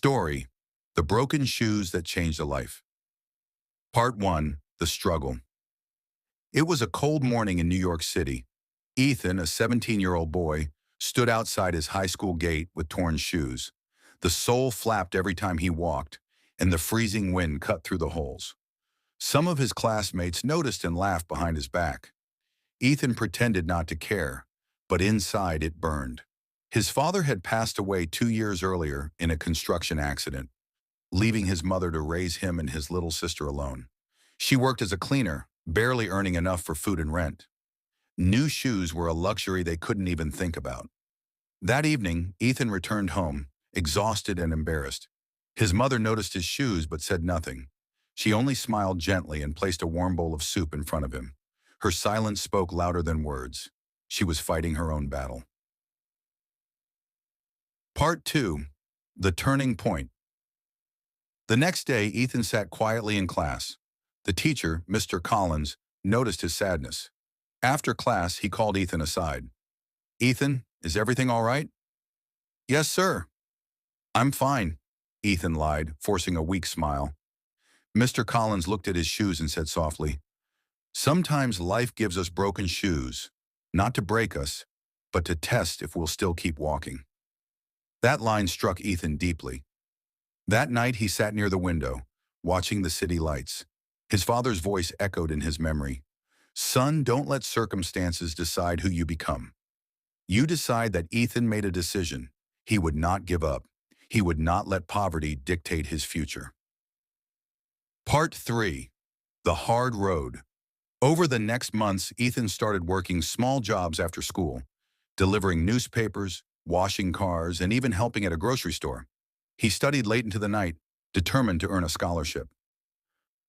Story: The Broken Shoes That Changed a Life. Part 1: The Struggle. It was a cold morning in New York City. Ethan, a 17-year-old boy, stood outside his high school gate with torn shoes. The sole flapped every time he walked, and the freezing wind cut through the holes. Some of his classmates noticed and laughed behind his back. Ethan pretended not to care, but inside it burned. His father had passed away 2 years earlier in a construction accident, leaving his mother to raise him and his little sister alone. She worked as a cleaner, barely earning enough for food and rent. New shoes were a luxury they couldn't even think about. That evening, Ethan returned home, exhausted and embarrassed. His mother noticed his shoes but said nothing. She only smiled gently and placed a warm bowl of soup in front of him. Her silence spoke louder than words. She was fighting her own battle. Part 2: The Turning Point. The next day, Ethan sat quietly in class. The teacher, Mr. Collins, noticed his sadness. After class, he called Ethan aside. "Ethan, is everything all right?" "Yes, sir." "I'm fine," Ethan lied, forcing a weak smile. Mr. Collins looked at his shoes and said softly, "Sometimes life gives us broken shoes, not to break us, but to test if we'll still keep walking." That line struck Ethan deeply. That night he sat near the window, watching the city lights. His father's voice echoed in his memory. "Son, don't let circumstances decide who you become." You decide that Ethan made a decision. He would not give up. He would not let poverty dictate his future. Part 3: The Hard Road. Over the next months, Ethan started working small jobs after school, delivering newspapers, washing cars, and even helping at a grocery store. He studied late into the night, determined to earn a scholarship.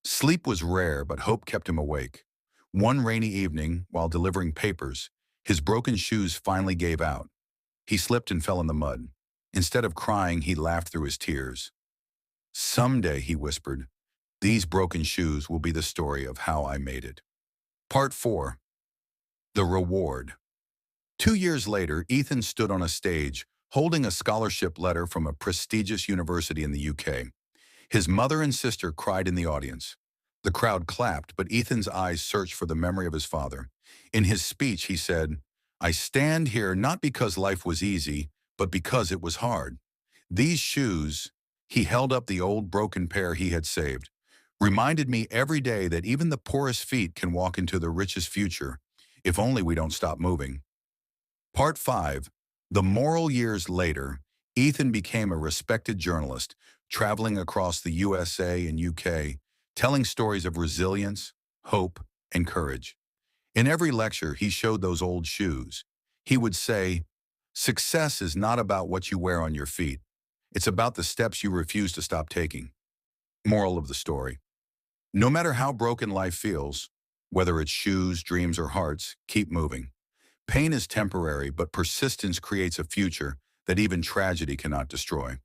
Sleep was rare, but hope kept him awake. One rainy evening, while delivering papers, his broken shoes finally gave out. He slipped and fell in the mud. Instead of crying, he laughed through his tears. "Someday," he whispered, "these broken shoes will be the story of how I made it." Part 4: The Reward. 2 years later, Ethan stood on a stage, holding a scholarship letter from a prestigious university in the UK. His mother and sister cried in the audience. The crowd clapped, but Ethan's eyes searched for the memory of his father. In his speech, he said, "I stand here not because life was easy, but because it was hard. These shoes," he held up the old broken pair he had saved, "reminded me every day that even the poorest feet can walk into the richest future, if only we don't stop moving." Part 5: The Moral. Years later, Ethan became a respected journalist, traveling across the USA and UK, telling stories of resilience, hope, and courage. In every lecture, he showed those old shoes. He would say, "Success is not about what you wear on your feet. It's about the steps you refuse to stop taking." Moral of the story: no matter how broken life feels, whether it's shoes, dreams, or hearts, keep moving. Pain is temporary, but persistence creates a future that even tragedy cannot destroy.